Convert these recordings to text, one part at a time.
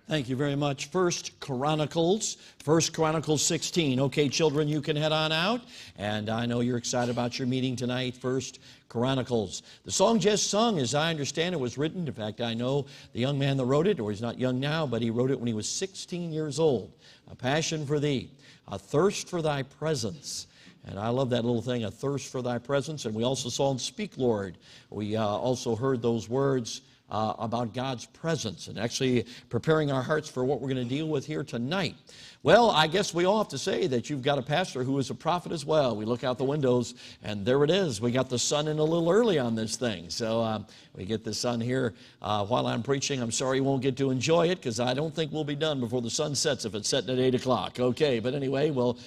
Thank you very much. First Chronicles 16. Okay, children, you can head on out. And I know you're excited about your meeting tonight. First Chronicles. The song just sung, as I understand it, was written. In fact, I know the young man that wrote it, or he's not young now, but he wrote it when he was 16 years old. A passion for thee, a thirst for thy presence. And I love that little thing, a thirst for thy presence. And we also saw in Speak, Lord, we also heard those words about God's presence and actually preparing our hearts for what we're going to deal with here tonight. Well, I guess we all have to say that you've got a pastor who is a prophet as well. We look out the windows, and there it is. We got the sun in a little early on this thing. So we get the sun here while I'm preaching. I'm sorry you won't get to enjoy it because I don't think we'll be done before the sun sets if it's setting at 8 o'clock. Okay, but anyway, well,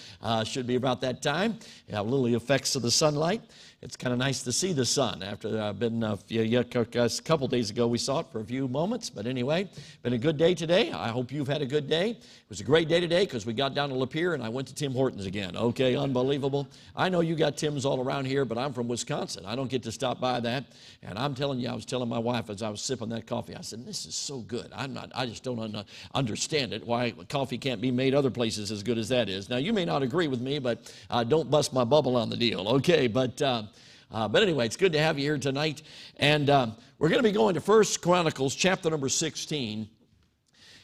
should be about that time. You have little effects of the sunlight. It's kind of nice to see the sun. After I've been a couple days ago, we saw it for a few moments. But anyway, been a good day today. I hope you've had a good day. It was a great day today because we got down to Lapeer and I went to Tim Hortons again. Okay, unbelievable. I know you got Tim's all around here, but I'm from Wisconsin. I don't get to stop by that. And I'm telling you, I was telling my wife as I was sipping that coffee, I said, this is so good. I just don't understand it, why coffee can't be made other places as good as that is. Now, you may not agree with me, but don't bust my bubble on the deal. Okay, but anyway, it's good to have you here tonight. And we're going to be going to 1 Chronicles chapter number 16.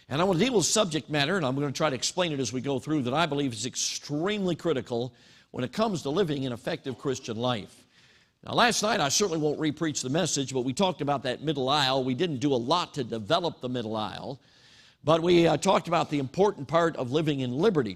And I want to deal with subject matter, and I'm going to try to explain it as we go through, that I believe is extremely critical when it comes to living an effective Christian life. Now, last night, I certainly won't re-preach the message, but we talked about that middle aisle. We didn't do a lot to develop the middle aisle, but we talked about the important part of living in liberty,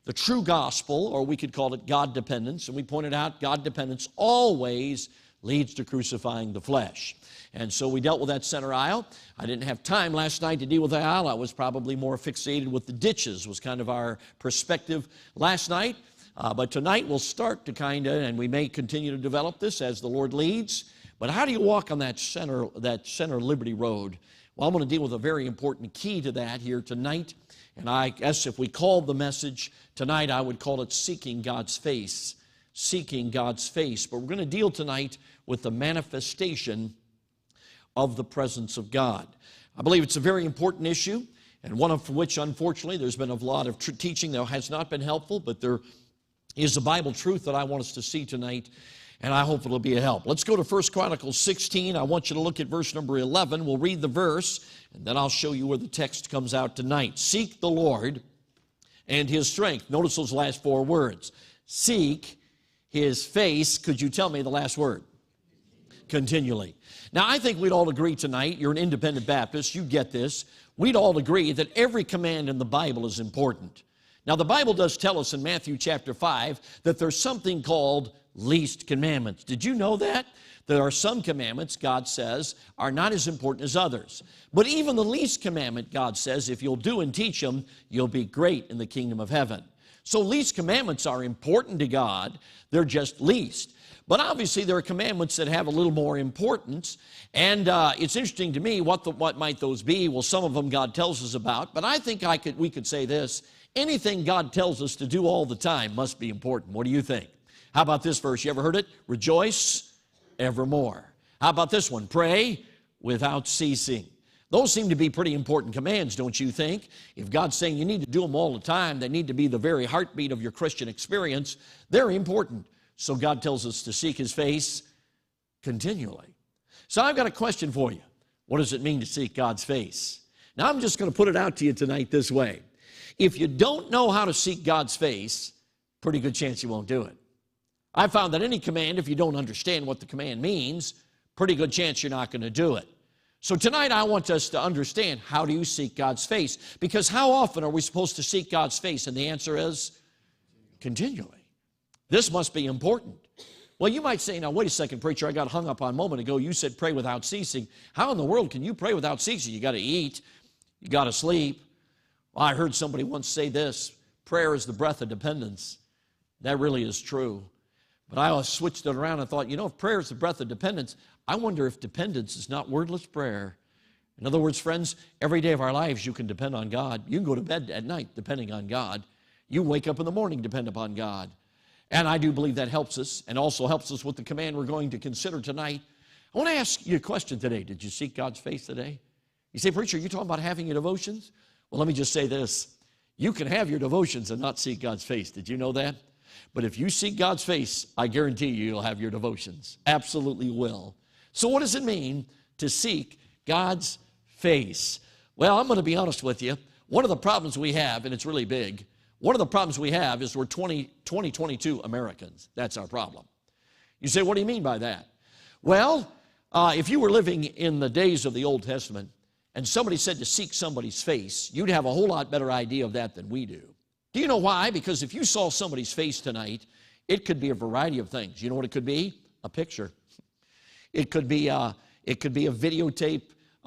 the true gospel, or we could call it God dependence. And we pointed out God dependence always leads to crucifying the flesh. And so we dealt with that center aisle. I didn't have time last night to deal with the aisle. I was probably more fixated with the ditches, was kind of our perspective last night. But tonight we'll start to and we may continue to develop this as the Lord leads. But how do you walk on that center liberty road? Well, I'm going to deal with a very important key to that here tonight. And I guess if we called the message tonight, I would call it Seeking God's Face. Seeking God's Face. But we're going to deal tonight with the manifestation of the presence of God. I believe it's a very important issue, and one of which, unfortunately, there's been a lot of teaching that has not been helpful, but there is a Bible truth that I want us to see tonight, and I hope it'll be a help. Let's go to 1 Chronicles 16. I want you to look at verse number 11. We'll read the verse, and then I'll show you where the text comes out tonight. Seek the Lord and His strength. Notice those last four words. Seek His face. Could you tell me the last word? Continually. Now, I think we'd all agree tonight, you're an independent Baptist, you get this, we'd all agree that every command in the Bible is important. Now, the Bible does tell us in Matthew chapter 5 that there's something called least commandments. Did you know that? There are some commandments, God says, are not as important as others. But even the least commandment, God says, if you'll do and teach them, you'll be great in the kingdom of heaven. So least commandments are important to God. They're just least. But obviously there are commandments that have a little more importance. And it's interesting to me, what might those be? Well, some of them God tells us about. But I think we could say this. Anything God tells us to do all the time must be important. What do you think? How about this verse? You ever heard it? Rejoice evermore. How about this one? Pray without ceasing. Those seem to be pretty important commands, don't you think? If God's saying you need to do them all the time, they need to be the very heartbeat of your Christian experience, they're important. So God tells us to seek His face continually. So I've got a question for you. What does it mean to seek God's face? Now I'm just going to put it out to you tonight this way. If you don't know how to seek God's face, pretty good chance you won't do it. I found that any command, if you don't understand what the command means, pretty good chance you're not going to do it. So tonight I want us to understand, how do you seek God's face? Because how often are we supposed to seek God's face? And the answer is continually. This must be important. Well, you might say, now, wait a second, preacher, I got hung up on a moment ago. You said pray without ceasing. How in the world can you pray without ceasing? You got to eat. You got to sleep. Well, I heard somebody once say this, prayer is the breath of dependence. That really is true. But I switched it around and thought, if prayer is the breath of dependence, I wonder if dependence is not wordless prayer. In other words, friends, every day of our lives you can depend on God. You can go to bed at night depending on God. You wake up in the morning, depend upon God. And I do believe that helps us, and also helps us with the command we're going to consider tonight. I want to ask you a question today. Did you seek God's face today? You say, preacher, you talking about having your devotions? Well, let me just say this. You can have your devotions and not seek God's face. Did you know that? But if you seek God's face, I guarantee you, you'll have your devotions. Absolutely will. So what does it mean to seek God's face? Well, I'm going to be honest with you. One of the problems we have, and it's really big, one of the problems we have is we're 2022 Americans. That's our problem. You say, what do you mean by that? Well, if you were living in the days of the Old Testament and somebody said to seek somebody's face, you'd have a whole lot better idea of that than we do. Do you know why? Because if you saw somebody's face tonight, it could be a variety of things. You know what it could be? A picture. It could be a videotape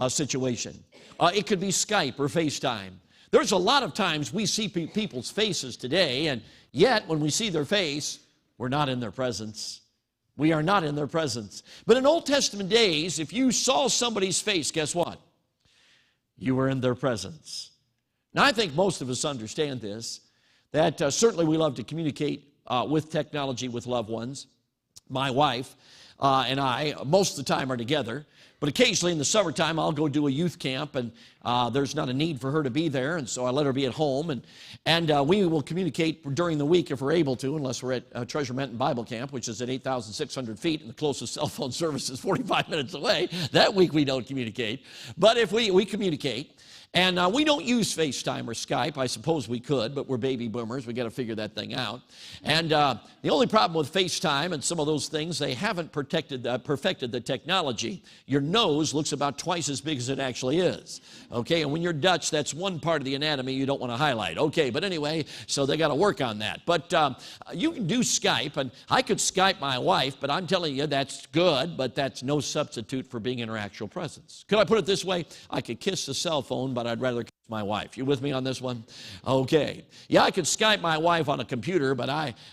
situation. It could be Skype or FaceTime. There's a lot of times we see people's faces today, and yet when we see their face, we're not in their presence. We are not in their presence. But in Old Testament days, if you saw somebody's face, guess what? You were in their presence. Now, I think most of us understand this, that certainly we love to communicate with technology with loved ones. My wife and I, most of the time, are together. But occasionally in the summertime, I'll go do a youth camp, and there's not a need for her to be there, and so I let her be at home. And we will communicate during the week if we're able to, unless we're at Treasure Mountain Bible Camp, which is at 8,600 feet, and the closest cell phone service is 45 minutes away. That week we don't communicate. But if we communicate, and we don't use FaceTime or Skype. I suppose we could, but we're baby boomers. We got to figure that thing out. And the only problem with FaceTime and some of those things, they haven't perfected the technology. Your nose looks about twice as big as it actually is. Okay, and when you're Dutch, that's one part of the anatomy you don't want to highlight. Okay, but anyway, so they got to work on that. But you can do Skype, and I could Skype my wife, but I'm telling you that's good, but that's no substitute for being in her actual presence. Could I put it this way? I could kiss the cell phone, but I'd rather kiss my wife. You with me on this one? Okay. Yeah, I could Skype my wife on a computer, but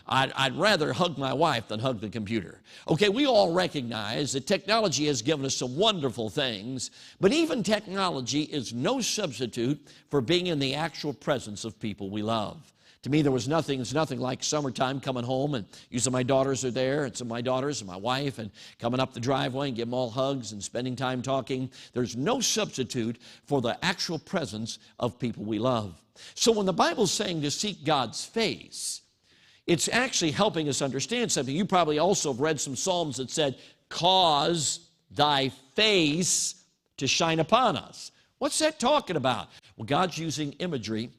I'd rather hug my wife than hug the computer. Okay, we all recognize that technology has given us some wonderful things, but even technology is no substitute for being in the actual presence of people we love. To me, there's nothing like summertime coming home, and usually my daughters are there, and some of my daughters and my wife, and coming up the driveway and give them all hugs and spending time talking. There's no substitute for the actual presence of people we love. So when the Bible's saying to seek God's face, it's actually helping us understand something. You probably also have read some Psalms that said, cause thy face to shine upon us. What's that talking about? Well, God's using imagery.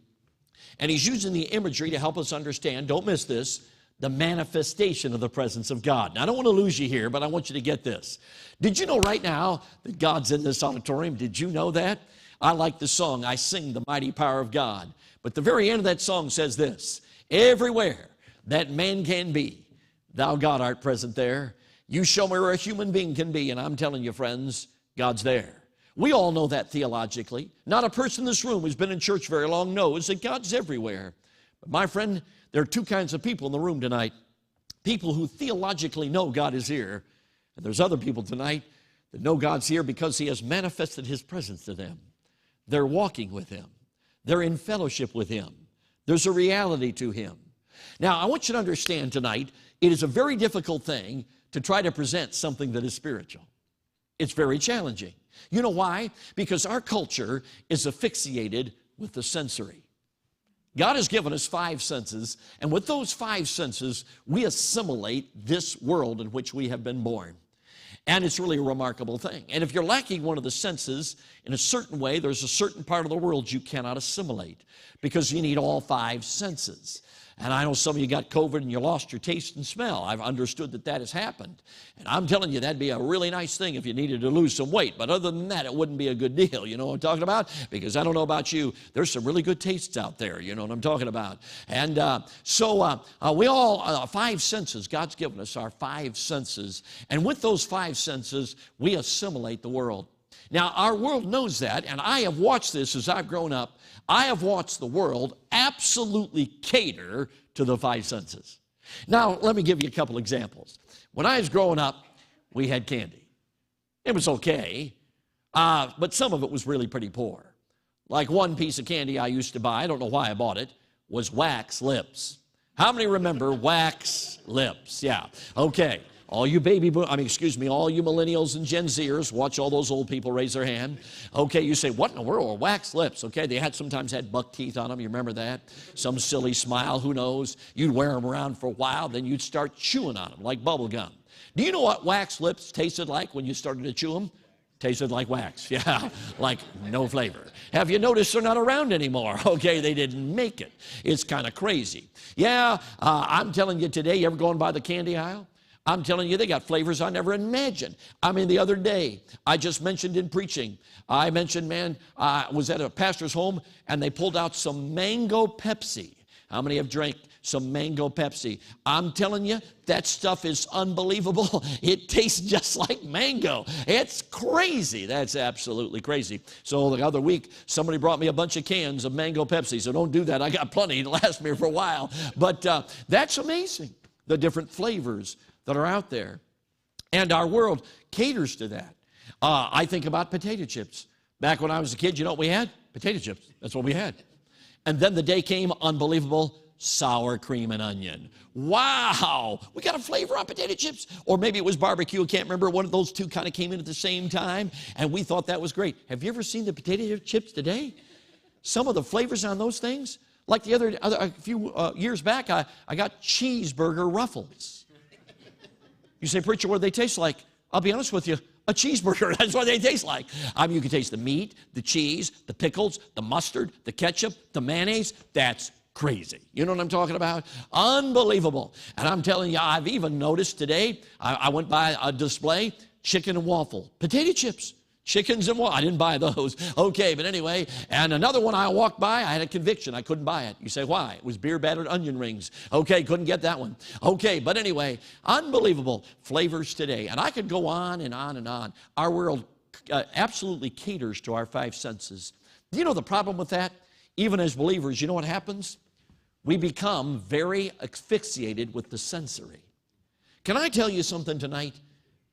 And he's using the imagery to help us understand, don't miss this, the manifestation of the presence of God. Now, I don't want to lose you here, but I want you to get this. Did you know right now that God's in this auditorium? Did you know that? I like the song, I Sing the Mighty Power of God. But the very end of that song says this, everywhere that man can be, thou God art present there. You show me where a human being can be, and I'm telling you, friends, God's there. We all know that theologically. Not a person in this room who's been in church very long knows that God's everywhere. But my friend, there are two kinds of people in the room tonight. People who theologically know God is here. And there's other people tonight that know God's here because he has manifested his presence to them. They're walking with him. They're in fellowship with him. There's a reality to him. Now, I want you to understand tonight, it is a very difficult thing to try to present something that is spiritual. It's very challenging. You know why? Because our culture is asphyxiated with the sensory. God has given us 5 senses, and with those 5 senses, we assimilate this world in which we have been born. And it's really a remarkable thing. And if you're lacking one of the senses, in a certain way, there's a certain part of the world you cannot assimilate because you need all 5 senses. And I know some of you got COVID and you lost your taste and smell. I've understood that that has happened. And I'm telling you, that'd be a really nice thing if you needed to lose some weight. But other than that, it wouldn't be a good deal. You know what I'm talking about? Because I don't know about you, there's some really good tastes out there. You know what I'm talking about? And we all, 5 senses, God's given us our 5 senses. And with those 5 senses, we assimilate the world. Now, our world knows that, and I have watched this as I've grown up. I have watched the world absolutely cater to the 5 senses. Now, let me give you a couple examples. When I was growing up, we had candy. It was okay, but some of it was really pretty poor. Like one piece of candy I used to buy, I don't know why I bought it, was wax lips. How many remember wax lips? Yeah, okay. All you all you millennials and Gen Zers, watch all those old people raise their hand. Okay, you say, what in the world? Wax lips. Okay, they sometimes had buck teeth on them. You remember that? Some silly smile, who knows? You'd wear them around for a while, then you'd start chewing on them like bubble gum. Do you know what wax lips tasted like when you started to chew them? Tasted like wax. Yeah, like no flavor. Have you noticed they're not around anymore? Okay, they didn't make it. It's kind of crazy. Yeah, I'm telling you today, you ever going by the candy aisle? I'm telling you, they got flavors I never imagined. I mean, the other day, I just mentioned in preaching, I mentioned, man, I was at a pastor's home, and they pulled out some mango Pepsi. How many have drank some mango Pepsi? I'm telling you, that stuff is unbelievable. It tastes just like mango. It's crazy. That's absolutely crazy. So the other week, somebody brought me a bunch of cans of mango Pepsi. So don't do that. I got plenty to last me for a while. But that's amazing, the different flavors that are out there. And our world caters to that. I think about potato chips. Back when I was a kid, you know what we had? Potato chips. That's what we had. And then the day came, unbelievable, sour cream and onion. Wow, we got a flavor on potato chips. Or maybe it was barbecue. I can't remember. One of those two kind of came in at the same time, and we thought that was great. Have you ever seen the potato chips today? Some of the flavors on those things, like a few years back, I got cheeseburger ruffles. You say, preacher, what do they taste like? I'll be honest with you. A cheeseburger, that's what they taste like. I mean, you can taste the meat, the cheese, the pickles, the mustard, the ketchup, the mayonnaise. That's crazy. You know what I'm talking about? Unbelievable. And I'm telling you, I've even noticed today, I went by a display, chicken and waffle, potato chips. Chickens and waffle. I didn't buy those. Okay, but anyway, and another one I walked by, I had a conviction. I couldn't buy it. You say, why? It was beer battered onion rings. Okay, couldn't get that one. Okay, but anyway, unbelievable flavors today. And I could go on and on and on. Our world absolutely caters to our five senses. Do you know the problem with that? Even as believers, you know what happens? We become very asphyxiated with the sensory. Can I tell you something tonight?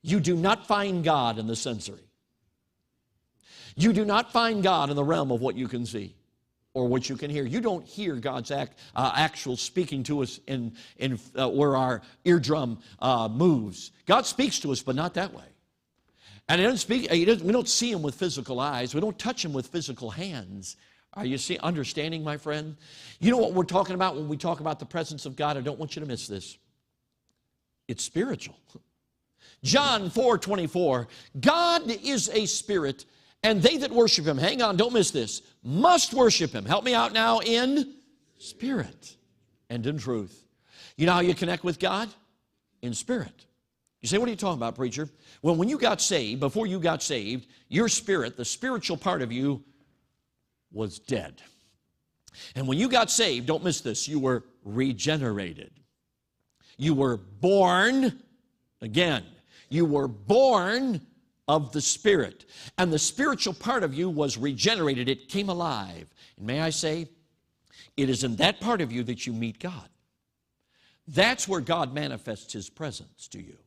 You do not find God in the sensory. You do not find God in the realm of what you can see or what you can hear. You don't hear God's actual speaking to us in where our eardrum moves. God speaks to us, but not that way. And we don't see Him with physical eyes. We don't touch Him with physical hands. Are you understanding, my friend? You know what we're talking about when we talk about the presence of God? I don't want you to miss this. It's spiritual. John 4:24, God is a spirit, and they that worship Him, hang on, don't miss this, must worship Him. Help me out now, in spirit and in truth. You know how you connect with God? In spirit. You say, what are you talking about, preacher? Well, when you got saved, before you got saved, your spirit, the spiritual part of you, was dead. And when you got saved, don't miss this, you were regenerated. You were born again. You were born of the Spirit. And the spiritual part of you was regenerated. It came alive. And may I say, it is in that part of you that you meet God. That's where God manifests His presence to you.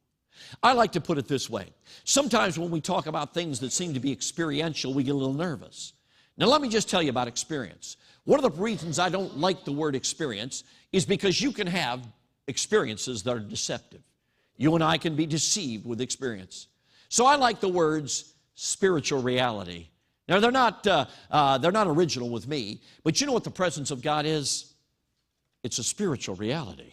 I like to put it this way. Sometimes when we talk about things that seem to be experiential, we get a little nervous. Now let me just tell you about experience. One of the reasons I don't like the word experience is because you can have experiences that are deceptive. You and I can be deceived with experience. So I like the words spiritual reality. Now, they're not original with me, but you know what the presence of God is? It's a spiritual reality.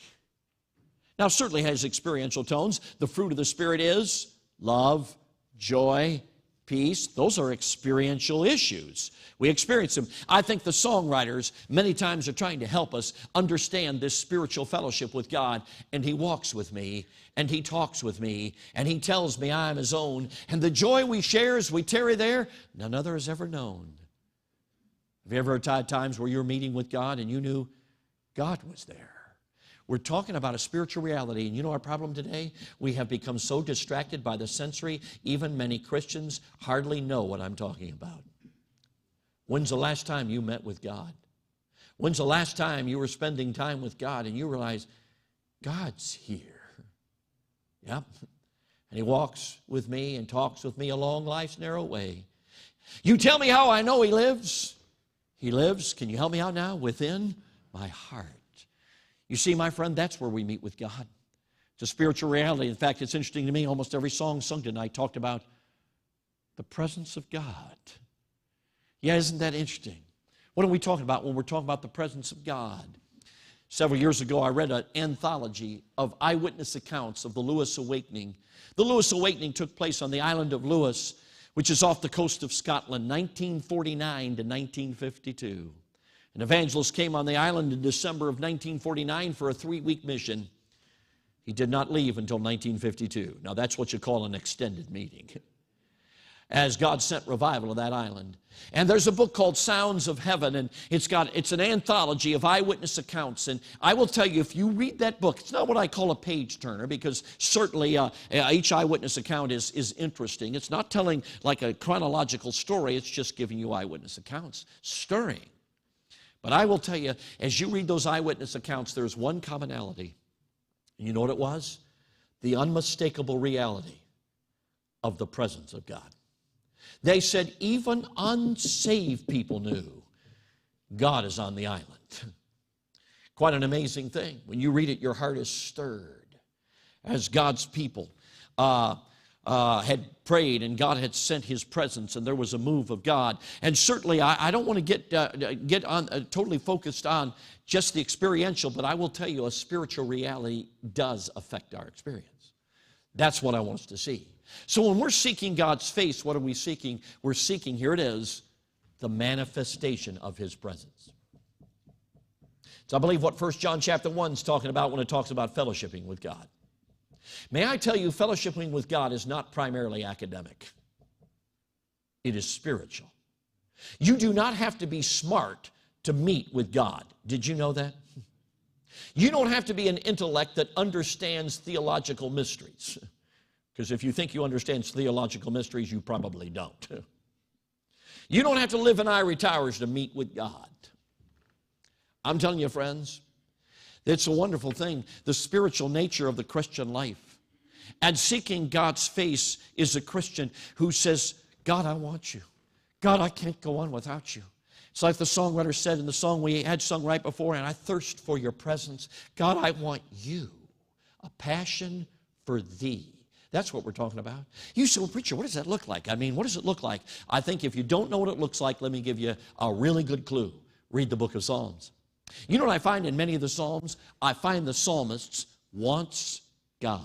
Now, it certainly has experiential tones. The fruit of the Spirit is love, joy, peace. Those are experiential issues. We experience them. I think the songwriters many times are trying to help us understand this spiritual fellowship with God. And He walks with me, and He talks with me, and He tells me I am His own. And the joy we share as we tarry there, none other has ever known. Have you ever had times where you're meeting with God and you knew God was there? We're talking about a spiritual reality, and you know our problem today? We have become so distracted by the sensory, even many Christians hardly know what I'm talking about. When's the last time you met with God? When's the last time you were spending time with God and you realize God's here? Yep. And He walks with me and talks with me along life's narrow way. You tell me how I know He lives. He lives, can you help me out now? Within my heart. You see, my friend, that's where we meet with God. It's a spiritual reality. In fact, it's interesting to me, almost every song sung tonight talked about the presence of God. Yeah, isn't that interesting? What are we talking about when we're talking about the presence of God? Several years ago, I read an anthology of eyewitness accounts of the Lewis Awakening. The Lewis Awakening took place on the island of Lewis, which is off the coast of Scotland, 1949 to 1952. An evangelist came on the island in December of 1949 for a 3-week mission. He did not leave until 1952. Now, that's what you call an extended meeting, as God sent revival to that island. And there's a book called Sounds of Heaven, and it's an anthology of eyewitness accounts. And I will tell you, if you read that book, it's not what I call a page-turner, because certainly each eyewitness account is interesting. It's not telling like a chronological story. It's just giving you eyewitness accounts, stirring. But I will tell you, as you read those eyewitness accounts, there's one commonality. And you know what it was? The unmistakable reality of the presence of God. They said even unsaved people knew God is on the island. Quite an amazing thing. When you read it, your heart is stirred as God's people had prayed and God had sent His presence and there was a move of God. And certainly I don't want to get on totally focused on just the experiential, but I will tell you a spiritual reality does affect our experience. That's what I want us to see. So when we're seeking God's face, what are we seeking? We're seeking, here it is, the manifestation of His presence. So I believe what 1 John chapter 1 is talking about when it talks about fellowshipping with God. May I tell you, fellowshipping with God is not primarily academic. It is spiritual. You do not have to be smart to meet with God. Did you know that? You don't have to be an intellect that understands theological mysteries. Because if you think you understand theological mysteries, you probably don't. You don't have to live in ivory towers to meet with God. I'm telling you, friends, it's a wonderful thing, the spiritual nature of the Christian life. And seeking God's face is a Christian who says, God, I want you. God, I can't go on without you. It's like the songwriter said in the song we had sung right before, and I thirst for your presence. God, I want you, a passion for thee. That's what we're talking about. You say, well, preacher, what does that look like? I mean, what does it look like? I think if you don't know what it looks like, let me give you a really good clue. Read the book of Psalms. You know what I find in many of the Psalms? I find the psalmists wants God.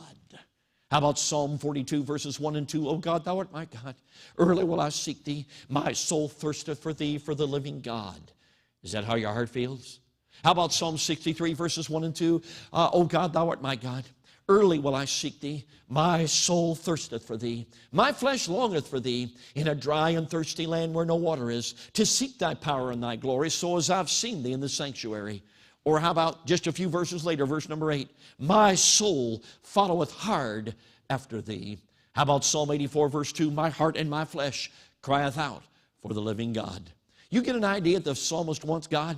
How about Psalm 42, verses 1 and 2? O God, thou art my God. Early will I seek thee. My soul thirsteth for thee, for the living God. Is that how your heart feels? How about Psalm 63, verses 1 and 2? O God, thou art my God. Early will I seek thee. My soul thirsteth for thee. My flesh longeth for thee in a dry and thirsty land where no water is, to seek thy power and thy glory, so as I've seen thee in the sanctuary. Or how about just a few verses later, verse number 8? My soul followeth hard after thee. How about Psalm 84, verse 2? My heart and my flesh crieth out for the living God. You get an idea that the psalmist wants God?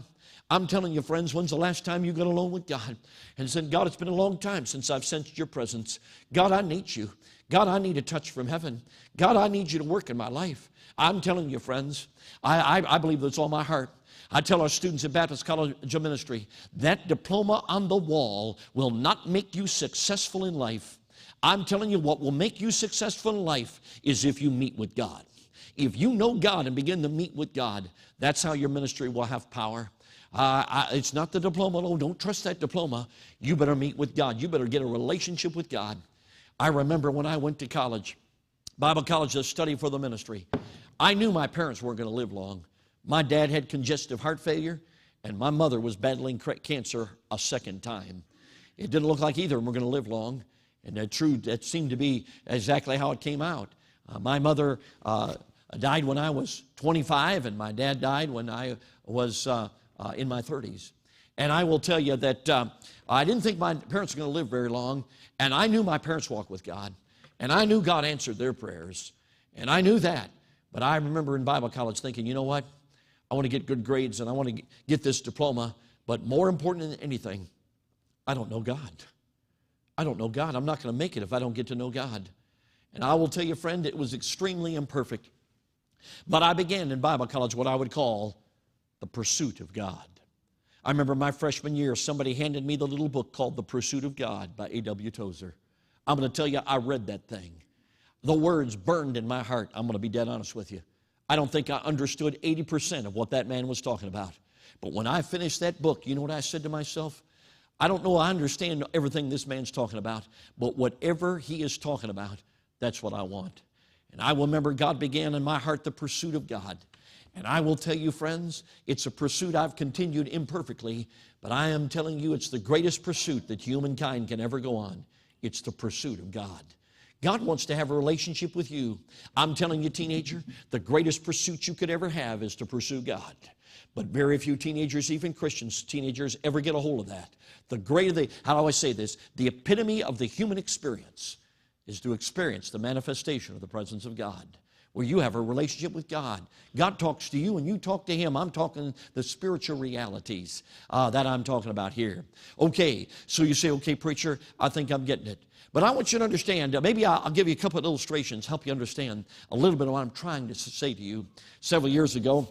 I'm telling you, friends, when's the last time you got alone with God and said, God, it's been a long time since I've sensed your presence. God, I need you. God, I need a touch from heaven. God, I need you to work in my life. I'm telling you, friends, I believe that's all my heart. I tell our students at Baptist College of Ministry, that diploma on the wall will not make you successful in life. I'm telling you, what will make you successful in life is if you meet with God. If you know God and begin to meet with God, that's how your ministry will have power. It's not the diploma. No, don't trust that diploma. You better meet with God. You better get a relationship with God. I remember when I went to college, Bible college, to study for the ministry. I knew my parents weren't going to live long. My dad had congestive heart failure, and my mother was battling cancer a second time. It didn't look like either of them were going to live long, and that seemed to be exactly how it came out. My mother died when I was 25, and my dad died when I was in my 30s. And I will tell you that I didn't think my parents were going to live very long, and I knew my parents walked with God, and I knew God answered their prayers, and I knew that. But I remember in Bible college thinking, you know what? I want to get good grades, and I want to get this diploma, but more important than anything, I don't know God. I don't know God. I'm not going to make it if I don't get to know God. And I will tell you, friend, it was extremely imperfect. But I began in Bible college what I would call the pursuit of God. I remember my freshman year, somebody handed me the little book called The Pursuit of God by A.W. Tozer. I'm going to tell you, I read that thing. The words burned in my heart. I'm going to be dead honest with you. I don't think I understood 80% of what that man was talking about. But when I finished that book, you know what I said to myself? I don't know I understand everything this man's talking about, but whatever he is talking about, that's what I want. And I remember God began in my heart the pursuit of God. And I will tell you, friends, it's a pursuit I've continued imperfectly, but I am telling you it's the greatest pursuit that humankind can ever go on. It's the pursuit of God. God wants to have a relationship with you. I'm telling you, teenager, the greatest pursuit you could ever have is to pursue God. But very few teenagers, even Christians, teenagers, ever get a hold of that. How do I say this? The epitome of the human experience is to experience the manifestation of the presence of God, where you have a relationship with God. God talks to you and you talk to Him. I'm talking the spiritual realities that I'm talking about here. Okay, so you say, okay, preacher, I think I'm getting it. But I want you to understand, maybe I'll give you a couple of illustrations, help you understand a little bit of what I'm trying to say to you. Several years ago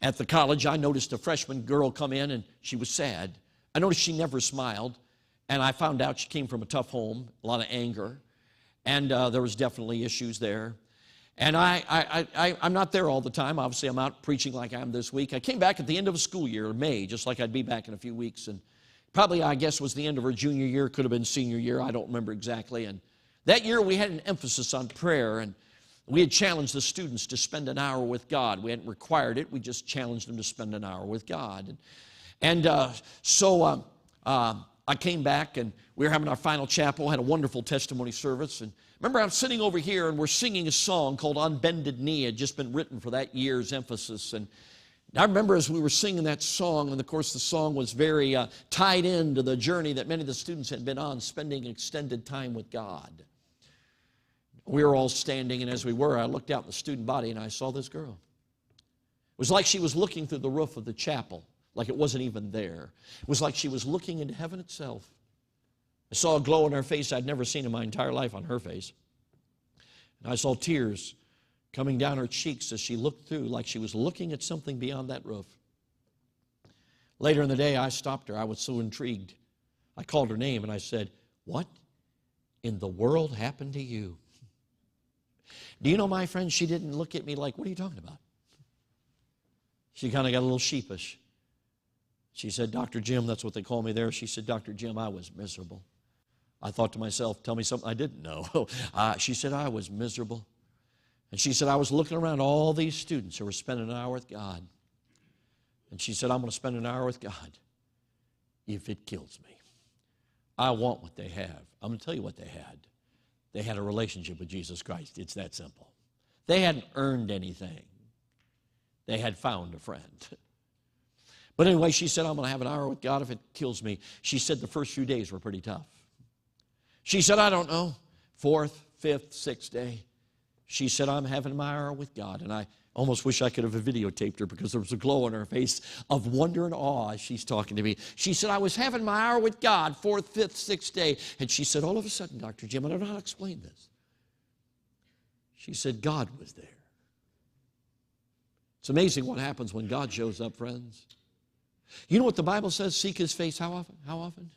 at the college, I noticed a freshman girl come in and she was sad. I noticed she never smiled, and I found out she came from a tough home, a lot of anger, and there was definitely issues there. And I'm not there all the time. Obviously, I'm out preaching like I am this week. I came back at the end of a school year, May, just like I'd be back in a few weeks, and probably, I guess, was the end of her junior year, could have been senior year, I don't remember exactly. And that year we had an emphasis on prayer, and we had challenged the students to spend an hour with God. We hadn't required it, we just challenged them to spend an hour with God. So I came back, and we were having our final chapel, had a wonderful testimony service. And remember, I'm sitting over here, and we're singing a song called On Bended Knee. It had just been written for that year's emphasis. And I remember as we were singing that song, and of course the song was very tied into the journey that many of the students had been on, spending extended time with God. We were all standing, and as we were, I looked out in the student body, and I saw this girl. It was like she was looking through the roof of the chapel, like it wasn't even there. It was like she was looking into heaven itself. I saw a glow in her face I'd never seen in my entire life on her face. And I saw tears coming down her cheeks as she looked through, like she was looking at something beyond that roof. Later in the day, I stopped her. I was so intrigued. I called her name and I said, "What in the world happened to you?" Do you know, my friend, she didn't look at me like, "What are you talking about?" She kind of got a little sheepish. She said, "Dr. Jim," that's what they call me there. She said, "Dr. Jim, I was miserable." I thought to myself, tell me something I didn't know. She said, "I was miserable." And she said, "I was looking around all these students who were spending an hour with God." And she said, "I'm going to spend an hour with God if it kills me. I want what they have." I'm going to tell you what they had. They had a relationship with Jesus Christ. It's that simple. They hadn't earned anything. They had found a friend. But anyway, she said, "I'm going to have an hour with God if it kills me." She said the first few days were pretty tough. She said, "I don't know, 4th, 5th, 6th day." She said, "I'm having my hour with God." And I almost wish I could have videotaped her because there was a glow on her face of wonder and awe as she's talking to me. She said, "I was having my hour with God, 4th, 5th, 6th day." And she said, all of a sudden, Dr. Jim, I don't know how to explain this. She said, God was there. It's amazing what happens when God shows up, friends. You know what the Bible says? Seek His face how often? How often?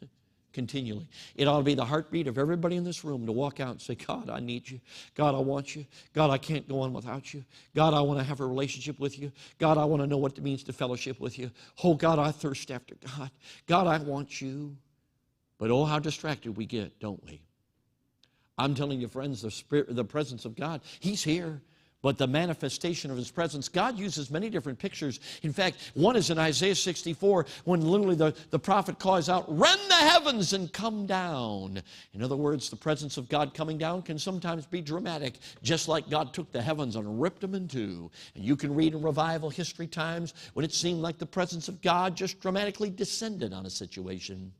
Continually. It ought to be the heartbeat of everybody in this room to walk out and say, "God, I need you. God, I want you. God, I can't go on without you. God, I want to have a relationship with you. God, I want to know what it means to fellowship with you. Oh, God, I thirst after God. God, I want you." But oh, how distracted we get, don't we? I'm telling you, friends, the presence of God, He's here. But the manifestation of His presence, God uses many different pictures. In fact, one is in Isaiah 64, when literally the prophet calls out, "Rend the heavens and come down." In other words, the presence of God coming down can sometimes be dramatic, just like God took the heavens and ripped them in two. And you can read in revival history times when it seemed like the presence of God just dramatically descended on a situation.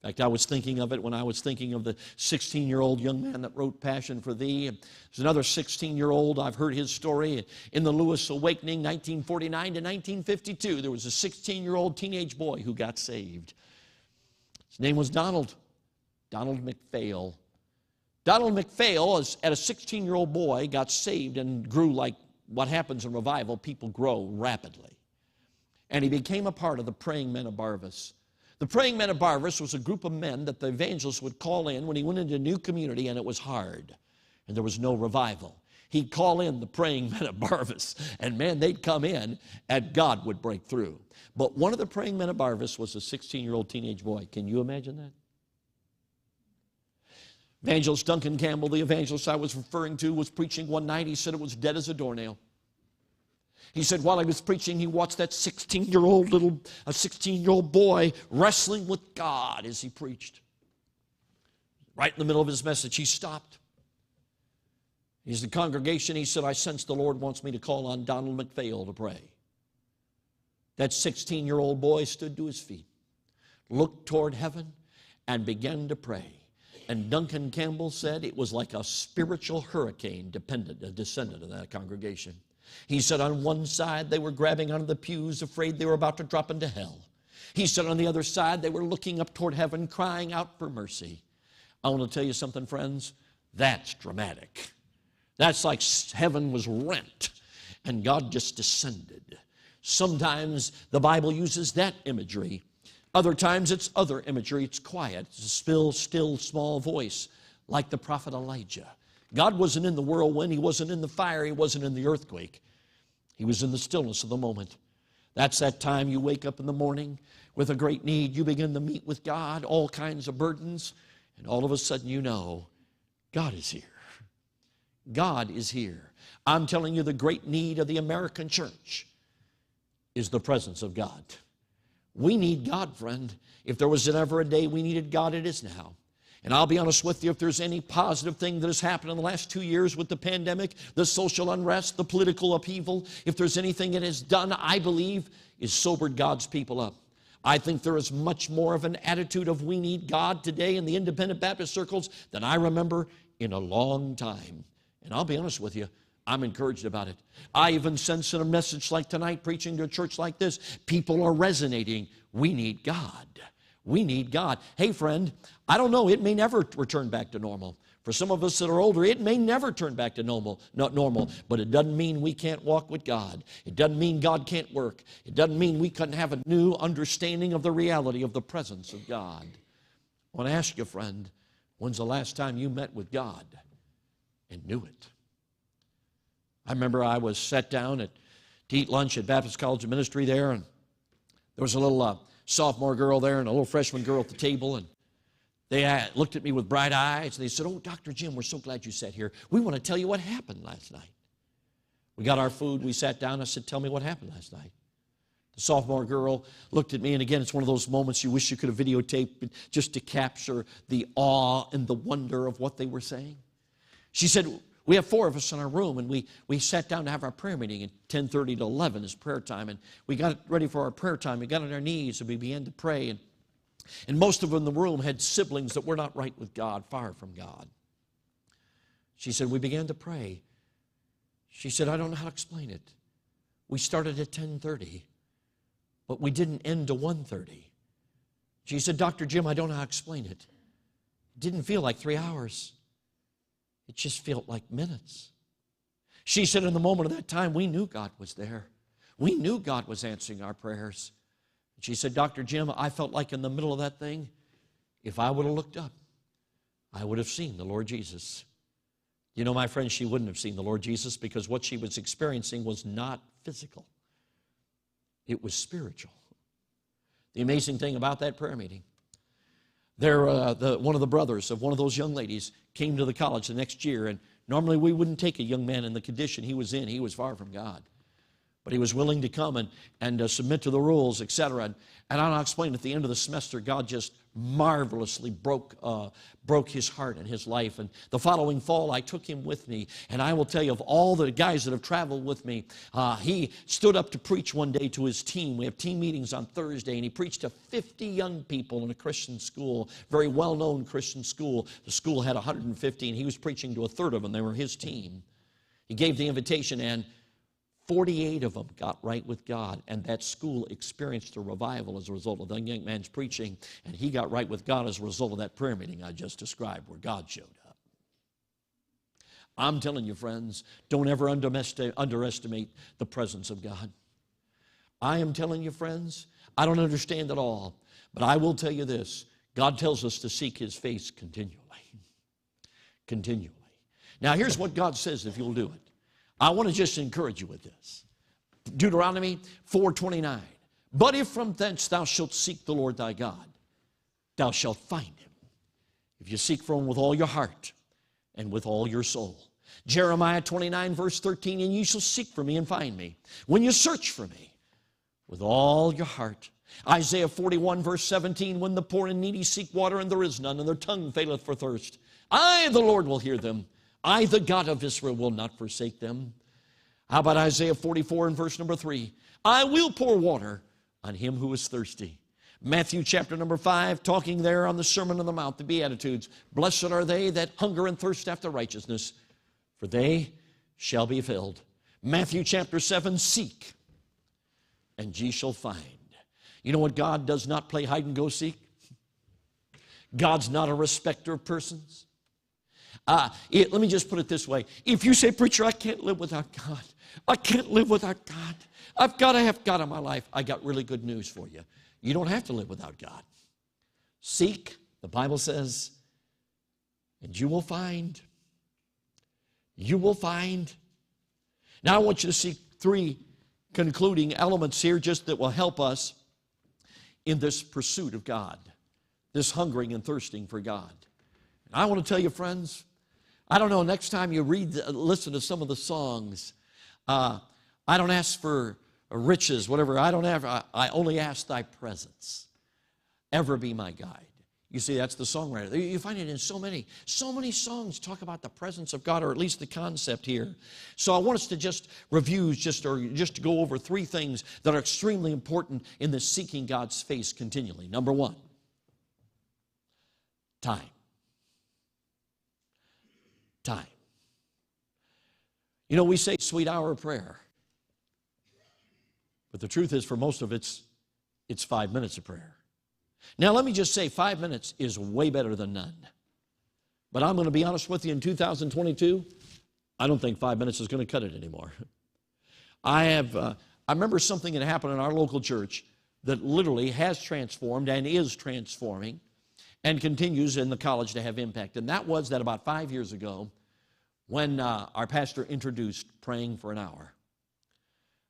In fact, I was thinking of it when I was thinking of the 16-year-old young man that wrote Passion for Thee. There's another 16-year-old, I've heard his story. In the Lewis Awakening, 1949 to 1952, there was a 16-year-old teenage boy who got saved. His name was Donald McPhail. Donald McPhail, at a 16-year-old boy, got saved and grew like what happens in revival. People grow rapidly. and he became a part of the Praying Men of Barvas. The Praying Men of Barvas was a group of men that the evangelist would call in when he went into a new community and it was hard and there was no revival. He'd call in the Praying Men of Barvas, and man, they'd come in and God would break through. But one of the Praying Men of Barvas was a 16-year-old teenage boy. Can you imagine that? Evangelist Duncan Campbell, the evangelist I was referring to, was preaching one night. He said it was dead as a doornail. He said while he was preaching, he watched that 16-year-old boy wrestling with God as he preached. Right in the middle of his message, he stopped. He's the congregation. He said, I sense the Lord wants me to call on Donald McPhail to pray. That 16-year-old boy stood to his feet, looked toward heaven, and began to pray. And Duncan Campbell said it was like a spiritual hurricane descended on that congregation. He said on one side they were grabbing onto the pews, afraid they were about to drop into hell. He said on the other side they were looking up toward heaven, crying out for mercy. I want to tell you something, friends. That's dramatic. That's like heaven was rent and God just descended. Sometimes the Bible uses that imagery. Other times it's other imagery. It's quiet. It's a still, small voice like the prophet Elijah. God wasn't in the whirlwind. He wasn't in the fire. He wasn't in the earthquake. He was in the stillness of the moment. That's that time you wake up in the morning with a great need. You begin to meet with God, all kinds of burdens, and all of a sudden you know God is here. God is here. I'm telling you, the great need of the American church is the presence of God. We need God, friend. If there was ever a day we needed God, it is now. And I'll be honest with you, if there's any positive thing that has happened in the last 2 years with the pandemic, the social unrest, the political upheaval, if there's anything it has done, I believe, is sobered God's people up. I think there is much more of an attitude of we need God today in the independent Baptist circles than I remember in a long time. And I'll be honest with you, I'm encouraged about it. I even sense in a message like tonight, preaching to a church like this, people are resonating. We need God. We need God. Hey, friend, I don't know. It may never return back to normal. For some of us that are older, it may never turn back to normal, but it doesn't mean we can't walk with God. It doesn't mean God can't work. It doesn't mean we couldn't have a new understanding of the reality of the presence of God. I want to ask you, friend, when's the last time you met with God and knew it? I remember I was sat down to eat lunch at Baptist College of Ministry there, and there was a little sophomore girl there and a little freshman girl at the table, and they looked at me with bright eyes, and they said, "Oh, Dr. Jim, we're so glad you sat here. We want to tell you what happened last night." We got our food, we sat down, I said, "Tell me what happened last night." The sophomore girl looked at me, and again, it's one of those moments you wish you could have videotaped just to capture the awe and the wonder of what they were saying. She said, "We have 4 of us in our room, and we sat down to have our prayer meeting at 10:30 to 11 is prayer time, and we got ready for our prayer time. We got on our knees, and we began to pray, and most of them in the room had siblings that were not right with God, far from God." She said, "We began to pray." She said, "I don't know how to explain it. We started at 10:30, but we didn't end to 1:30. She said, "Dr. Jim, I don't know how to explain it. It didn't feel like 3 hours. It just felt like minutes." She said, "In the moment of that time, we knew God was there. We knew God was answering our prayers." She said, "Dr. Jim, I felt like in the middle of that thing, if I would have looked up, I would have seen the Lord Jesus." You know, my friend, she wouldn't have seen the Lord Jesus because what she was experiencing was not physical. It was spiritual. The amazing thing about that prayer meeting, one of the brothers of one of those young ladies came to the college the next year, and normally we wouldn't take a young man in the condition he was in. He was far from God. But he was willing to come and submit to the rules, etc. And I'll explain, at the end of the semester, God just marvelously broke his heart and his life. And the following fall, I took him with me. And I will tell you, of all the guys that have traveled with me, he stood up to preach one day to his team. We have team meetings on Thursday, and he preached to 50 young people in a Christian school, very well-known Christian school. The school had 150, and he was preaching to a third of them. They were his team. He gave the invitation, and 48 of them got right with God, and that school experienced a revival as a result of the young man's preaching, and he got right with God as a result of that prayer meeting I just described where God showed up. I'm telling you, friends, don't ever underestimate the presence of God. I am telling you, friends, I don't understand it all, but I will tell you this. God tells us to seek His face continually. Continually. Now, here's what God says if you'll do it. I want to just encourage you with this. Deuteronomy 4:29. But if from thence thou shalt seek the Lord thy God, thou shalt find Him, if you seek for Him with all your heart and with all your soul. Jeremiah 29, verse 13, and ye shall seek for me and find me, when you search for me with all your heart. Isaiah 41, verse 17, when the poor and needy seek water and there is none, and their tongue faileth for thirst, I, the Lord, will hear them. I, the God of Israel, will not forsake them. How about Isaiah 44 and verse number 3? I will pour water on him who is thirsty. Matthew chapter number 5, talking there on the Sermon on the Mount, the Beatitudes. Blessed are they that hunger and thirst after righteousness, for they shall be filled. Matthew chapter 7, seek, and ye shall find. You know what? God does not play hide and go seek. God's not a respecter of persons. Let me just put it this way. If you say, preacher, I can't live without God. I can't live without God. I've got to have God in my life. I got really good news for you. You don't have to live without God. Seek, the Bible says, and you will find. You will find. Now I want you to see 3 concluding elements here just that will help us in this pursuit of God, this hungering and thirsting for God. And I want to tell you, friends, I don't know, next time you listen to some of the songs, I don't ask for riches, whatever. I only ask thy presence. Ever be my guide. You see, that's the songwriter. You find it in so many songs talk about the presence of God, or at least the concept here. So I want us to just review, just to go over 3 things that are extremely important in this seeking God's face continually. Number 1, time. Time. You know, we say sweet hour of prayer. But the truth is, for most of it's 5 minutes of prayer. Now, let me just say, 5 minutes is way better than none. But I'm going to be honest with you, in 2022, I don't think 5 minutes is going to cut it anymore. I remember something that happened in our local church that literally has transformed and is transforming and continues in the college to have impact. And that was that about 5 years ago when our pastor introduced praying for an hour.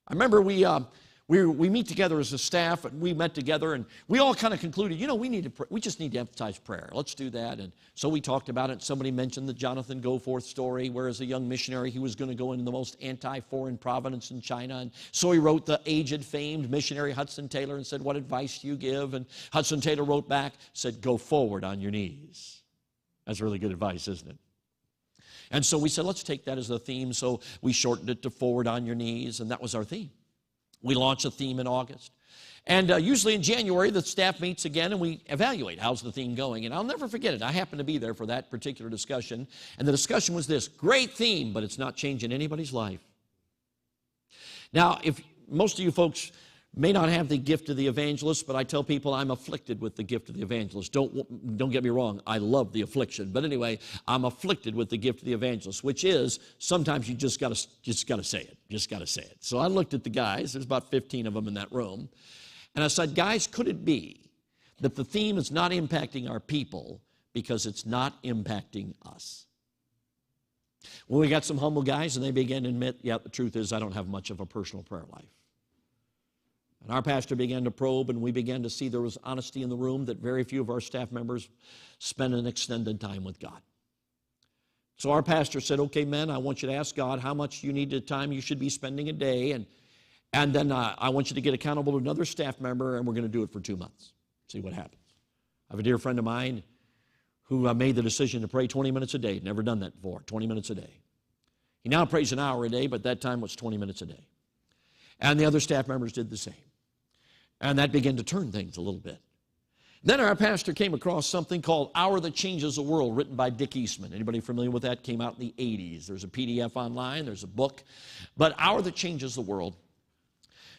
I remember we meet together as a staff, and we met together, and we all kind of concluded, you know, we just need to emphasize prayer. Let's do that. And so we talked about it. Somebody mentioned the Jonathan Goforth story, where as a young missionary, he was going to go into the most anti-foreign province in China. And so he wrote the aged, famed missionary Hudson Taylor and said, what advice do you give? And Hudson Taylor wrote back, said, go forward on your knees. That's really good advice, isn't it? And so we said, let's take that as the theme. So we shortened it to forward on your knees, and that was our theme. We launched a theme in August. And usually in January, the staff meets again and we evaluate how's the theme going. And I'll never forget it. I happened to be there for that particular discussion. And the discussion was this: great theme, but it's not changing anybody's life. Now, if most of you folks may not have the gift of the evangelist, but I tell people I'm afflicted with the gift of the evangelist. Don't get me wrong. I love the affliction. But anyway, I'm afflicted with the gift of the evangelist, which is sometimes you just got to say it. Just got to say it. So I looked at the guys. There's about 15 of them in that room. And I said, guys, could it be that the theme is not impacting our people because it's not impacting us? Well, we got some humble guys, and they began to admit, yeah, the truth is I don't have much of a personal prayer life. And our pastor began to probe, and we began to see there was honesty in the room, that very few of our staff members spend an extended time with God. So our pastor said, okay, men, I want you to ask God how much you need the time you should be spending a day, and then I want you to get accountable to another staff member, and we're going to do it for 2 months. See what happens. I have a dear friend of mine who made the decision to pray 20 minutes a day. Never done that before, 20 minutes a day. He now prays an hour a day, but that time was 20 minutes a day. And the other staff members did the same. And that began to turn things a little bit. Then our pastor came across something called Hour That Changes the World, written by Dick Eastman. Anybody familiar with that? Came out in the 80s. There's a PDF online. There's a book. But Hour That Changes the World.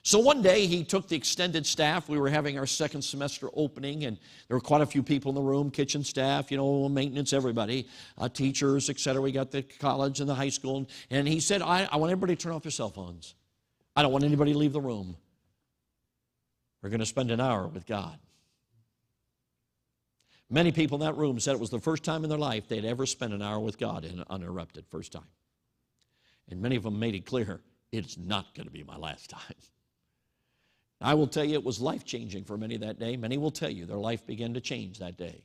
So one day he took the extended staff. We were having our second semester opening, and there were quite a few people in the room, kitchen staff, maintenance, everybody, teachers, etc. We got the college and the high school. And he said, I want everybody to turn off their cell phones. I don't want anybody to leave the room. We're going to spend an hour with God. Many people in that room said it was the first time in their life they'd ever spent an hour with God uninterrupted, first time. And many of them made it clear, it's not going to be my last time. I will tell you it was life-changing for many that day. Many will tell you their life began to change that day.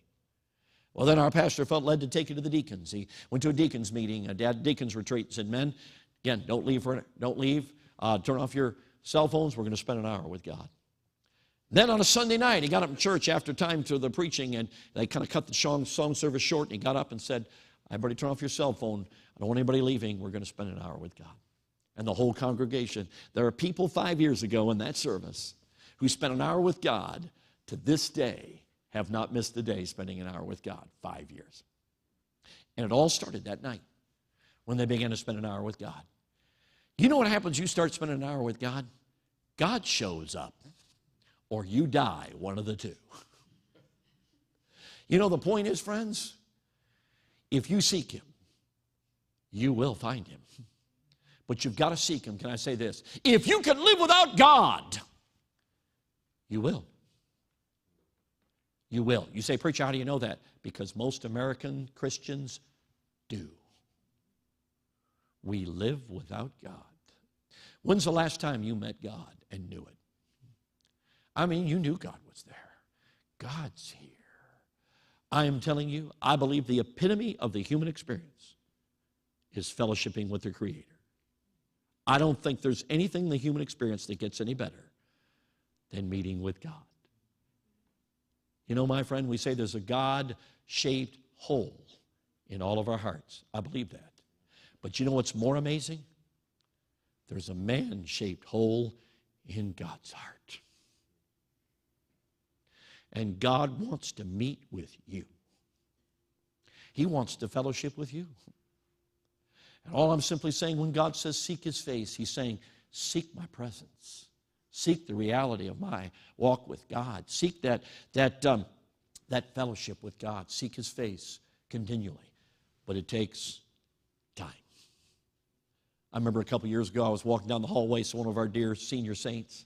Well, then our pastor felt led to take it to the deacons. He went to a deacons meeting, a deacons retreat, and said, men, again, don't leave. Turn off your cell phones. We're going to spend an hour with God. Then on a Sunday night, he got up in church after time to the preaching, and they kind of cut the song service short, and he got up and said, everybody turn off your cell phone. I don't want anybody leaving. We're going to spend an hour with God. And the whole congregation, there are people 5 years ago in that service who spent an hour with God to this day have not missed a day spending an hour with God, 5 years. And it all started that night when they began to spend an hour with God. You know what happens? You start spending an hour with God? God shows up, or you die, one of the two. You know, the point is, friends, if you seek Him, you will find Him. But you've got to seek Him. Can I say this? If you can live without God, you will. You will. You say, preacher, how do you know that? Because most American Christians do. We live without God. When's the last time you met God and knew it? I mean, you knew God was there. God's here. I am telling you, I believe the epitome of the human experience is fellowshipping with the Creator. I don't think there's anything in the human experience that gets any better than meeting with God. You know, my friend, we say there's a God-shaped hole in all of our hearts. I believe that. But you know what's more amazing? There's a man-shaped hole in God's heart. And God wants to meet with you. He wants to fellowship with you. And all I'm simply saying, when God says seek His face, He's saying seek my presence. Seek the reality of my walk with God. Seek that fellowship with God. Seek His face continually. But it takes time. I remember a couple years ago, I was walking down the hallway, so one of our dear senior saints.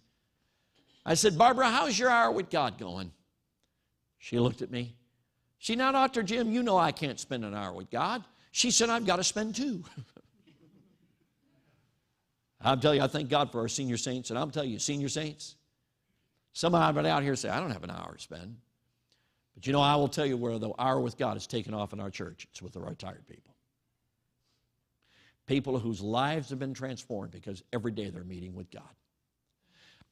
I said, Barbara, how's your hour with God going? She looked at me. She said, now, Dr. Jim, you know I can't spend an hour with God. She said, I've got to spend 2. I'll tell you, I thank God for our senior saints, and I'll tell you, senior saints, somebody out here say, I don't have an hour to spend. But you know, I will tell you where the hour with God is taken off in our church. It's with the retired people. People whose lives have been transformed because every day they're meeting with God.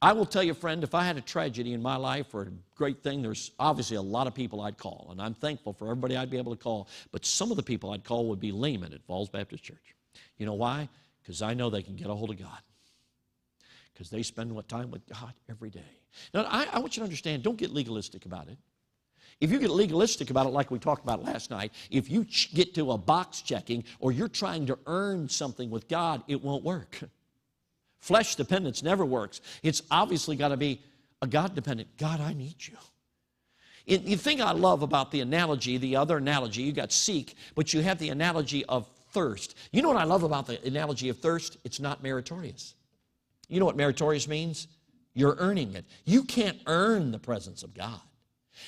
I will tell you, friend, if I had a tragedy in my life or a great thing, there's obviously a lot of people I'd call, and I'm thankful for everybody I'd be able to call, but some of the people I'd call would be laymen at Falls Baptist Church. You know why? Because I know they can get a hold of God. Because they spend time with God every day. Now, I want you to understand, don't get legalistic about it. If you get legalistic about it like we talked about last night, if you get to a box checking or you're trying to earn something with God, it won't work. Flesh dependence never works. It's obviously got to be a God dependent. God, I need you. The thing I love about the analogy, the other analogy, you got seek, but you have the analogy of thirst. You know what I love about the analogy of thirst? It's not meritorious. You know what meritorious means? You're earning it. You can't earn the presence of God.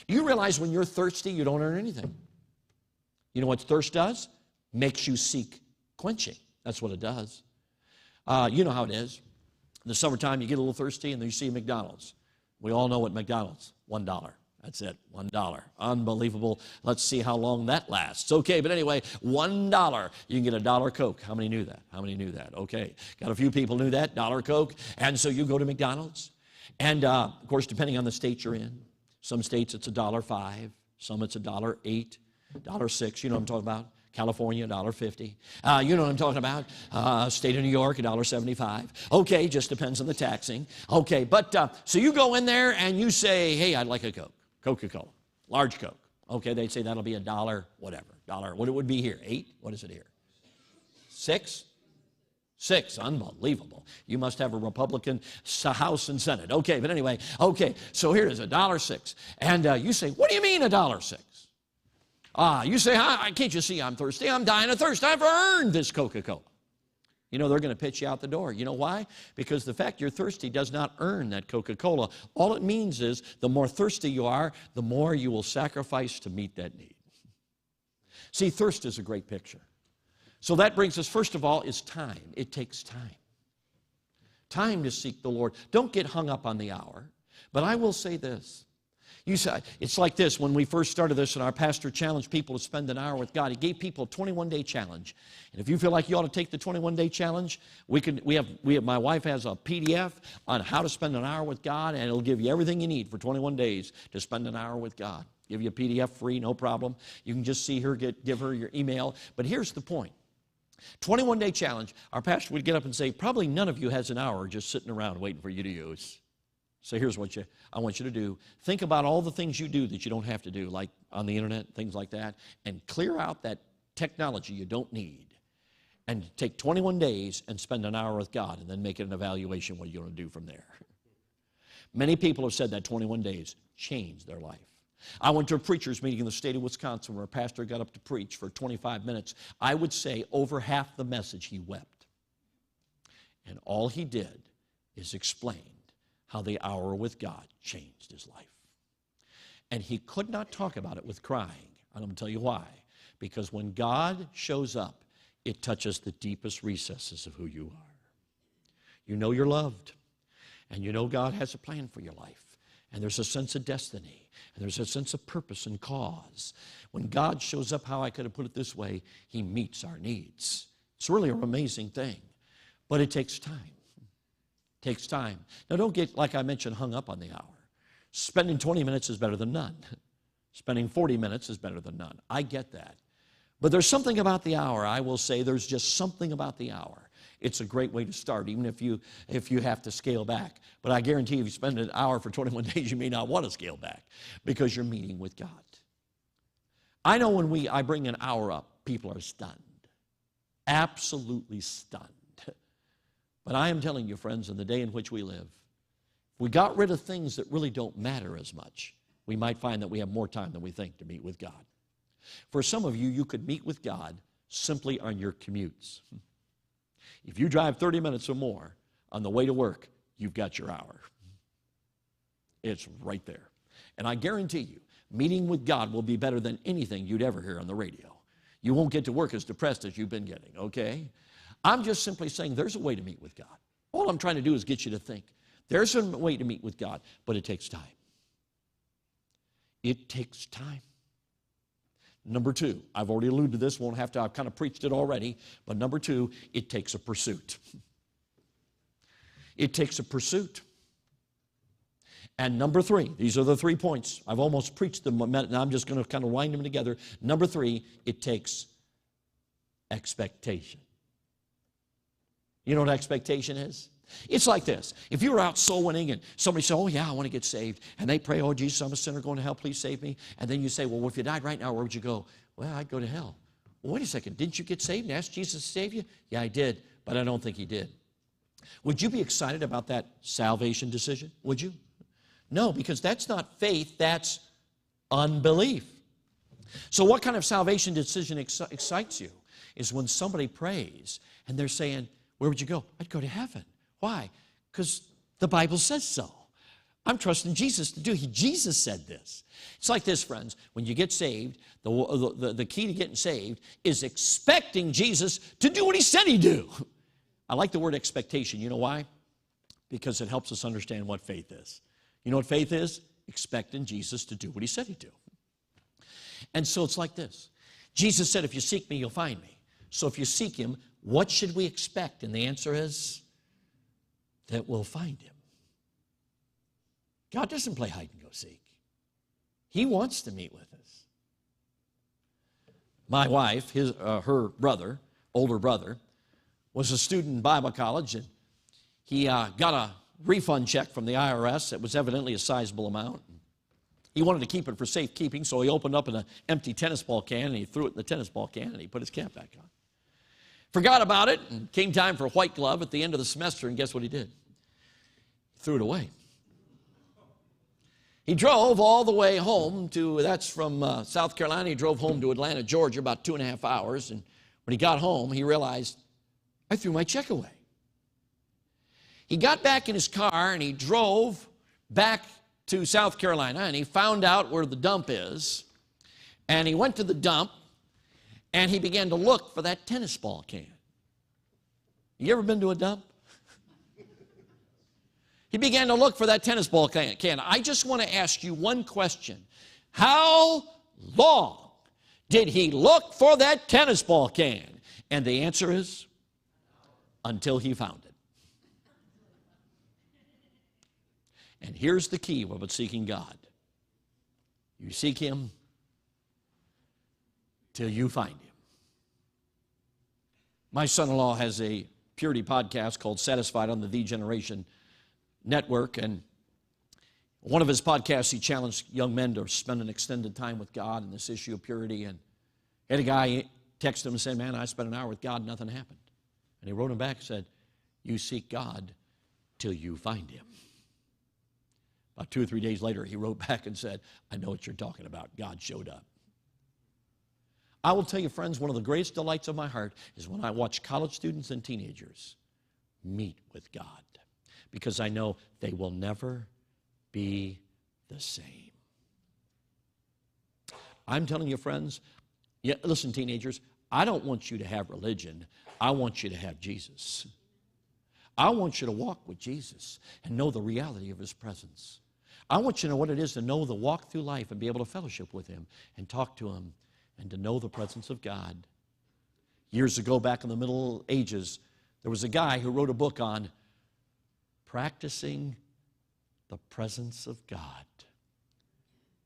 Do you realize when you're thirsty, you don't earn anything? You know what thirst does? Makes you seek quenching. That's what it does. You know how it is. In the summertime, you get a little thirsty, and then you see McDonald's. We all know what McDonald's, $1. That's it, $1. Unbelievable. Let's see how long that lasts. Okay, but anyway, $1. You can get a $1 Coke. How many knew that? How many knew that? Okay, got a few people knew that, $1 Coke. And so you go to McDonald's. And, of course, depending on the state you're in, some states it's $1.05, some it's $1.08, $1.06. You know what I'm talking about? California, $1.50. You know what I'm talking about? State of New York, $1.75. Okay, just depends on the taxing. Okay, but so you go in there and you say, hey, I'd like a Coke, Coca-Cola, large Coke. Okay, they'd say that'll be $1, whatever. What it would be here? 8? What is it here? 6? 6, unbelievable. You must have a Republican House and Senate. Okay, but anyway, okay, so here it is, $1.06. And you say, what do you mean $1.06? You say, can't you see I'm thirsty? I'm dying of thirst. I've earned this Coca-Cola. You know, they're going to pitch you out the door. You know why? Because the fact you're thirsty does not earn that Coca-Cola. All it means is the more thirsty you are, the more you will sacrifice to meet that need. See, thirst is a great picture. So that brings us, first of all, is time. It takes time. Time to seek the Lord. Don't get hung up on the hour. But I will say this. It's like this. When we first started this and our pastor challenged people to spend an hour with God, he gave people a 21-day challenge. And if you feel like you ought to take the 21-day challenge, my wife has a PDF on how to spend an hour with God, and it'll give you everything you need for 21 days to spend an hour with God. Give you a PDF free, no problem. You can just see her, give her your email. But here's the point. 21-day challenge, our pastor would get up and say, probably none of you has an hour just sitting around waiting for you to use. So here's what I want you to do. Think about all the things you do that you don't have to do, like on the internet, things like that, and clear out that technology you don't need. And take 21 days and spend an hour with God, and then make it an evaluation what you're going to do from there. Many people have said that 21 days changed their life. I went to a preacher's meeting in the state of Wisconsin where a pastor got up to preach for 25 minutes. I would say over half the message he wept. And all he did is explain how the hour with God changed his life. And he could not talk about it with crying. And I'm going to tell you why. Because when God shows up, it touches the deepest recesses of who you are. You know you're loved. And you know God has a plan for your life. And there's a sense of destiny. And there's a sense of purpose and cause. When God shows up, how I could have put it this way, he meets our needs. It's really an amazing thing. But it takes time. It takes time. Now don't get, like I mentioned, hung up on the hour. Spending 20 minutes is better than none. Spending 40 minutes is better than none. I get that. But there's something about the hour. I will say there's just something about the hour. It's a great way to start, even if you have to scale back. But I guarantee you, if you spend an hour for 21 days, you may not want to scale back because you're meeting with God. I know when I bring an hour up, people are stunned. Absolutely stunned. But I am telling you, friends, in the day in which we live, if we got rid of things that really don't matter as much, we might find that we have more time than we think to meet with God. For some of you, you could meet with God simply on your commutes. If you drive 30 minutes or more on the way to work, you've got your hour. It's right there. And I guarantee you, meeting with God will be better than anything you'd ever hear on the radio. You won't get to work as depressed as you've been getting, okay? I'm just simply saying there's a way to meet with God. All I'm trying to do is get you to think. There's a way to meet with God, but it takes time. It takes time. Number two, I've already alluded to this, I've kind of preached it already, but number two, it takes a pursuit. It takes a pursuit. And number three, these are the 3 points. I've almost preached them, and I'm just going to kind of wind them together. Number three, it takes expectation. You know what expectation is? It's like this. If you were out soul winning and somebody said, oh yeah, I want to get saved, and they pray, oh Jesus, I'm a sinner going to hell, please save me. And then you say, well, if you died right now, where would you go? Well, I'd go to hell. Well, wait a second, didn't you get saved and ask Jesus to save you? Yeah, I did, but I don't think he did. Would you be excited about that salvation decision? Would you? No, because that's not faith, that's unbelief. So what kind of salvation decision excites you is when somebody prays and they're saying, where would you go? I'd go to heaven. Why? Because the Bible says so. I'm trusting Jesus to do it. Jesus said this. It's like this, friends. When you get saved, the key to getting saved is expecting Jesus to do what he said he'd do. I like the word expectation. You know why? Because it helps us understand what faith is. You know what faith is? Expecting Jesus to do what he said he'd do. And so it's like this. Jesus said, if you seek me, you'll find me. So if you seek him, what should we expect? And the answer is that we'll find him. God doesn't play hide and go seek. He wants to meet with us. My wife, her brother, older brother, was a student in Bible college, and he got a refund check from the IRS. It was evidently a sizable amount. He wanted to keep it for safekeeping, so he opened up an empty tennis ball can, and he threw it in the tennis ball can, and he put his cap back on. Forgot about it, and came time for a white glove at the end of the semester, and guess what he did? He threw it away. He drove all the way home that's from South Carolina. He drove home to Atlanta, Georgia, about 2.5 hours, and when he got home, he realized, I threw my check away. He got back in his car and he drove back to South Carolina and he found out where the dump is. And he went to the dump and he began to look for that tennis ball can. You ever been to a dump? He began to look for that tennis ball can. I just want to ask you one question. How long did he look for that tennis ball can? And the answer is, until he found it. And here's the key about seeking God. You seek Him till you find Him. My son-in-law has a purity podcast called Satisfied on the V-Generation Network, and one of his podcasts, he challenged young men to spend an extended time with God in this issue of purity, and had a guy text him and say, man, I spent an hour with God, nothing happened. And he wrote him back and said, you seek God till you find Him. About 2 or 3 days later, he wrote back and said, I know what you're talking about. God showed up. I will tell you, friends, one of the greatest delights of my heart is when I watch college students and teenagers meet with God, because I know they will never be the same. I'm telling you, friends, listen, teenagers, I don't want you to have religion. I want you to have Jesus. I want you to walk with Jesus and know the reality of His presence. I want you to know what it is to know the walk through life and be able to fellowship with Him and talk to Him and to know the presence of God. Years ago, back in the Middle Ages, there was a guy who wrote a book on practicing the presence of God.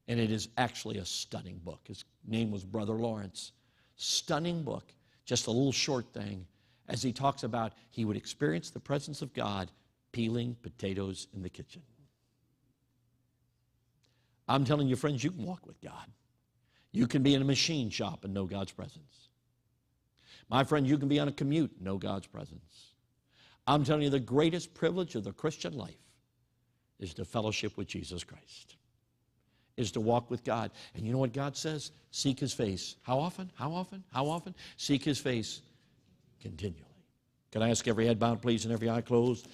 And it is actually a stunning book. His name was Brother Lawrence. Stunning book, just a little short thing, as he talks about he would experience the presence of God peeling potatoes in the kitchen. I'm telling you, friends, you can walk with God. You can be in a machine shop and know God's presence. My friend, you can be on a commute and know God's presence. I'm telling you, the greatest privilege of the Christian life is to fellowship with Jesus Christ, is to walk with God. And you know what God says? Seek His face. How often? How often? How often? Seek His face continually. Can I ask every head bowed, please, and every eye closed?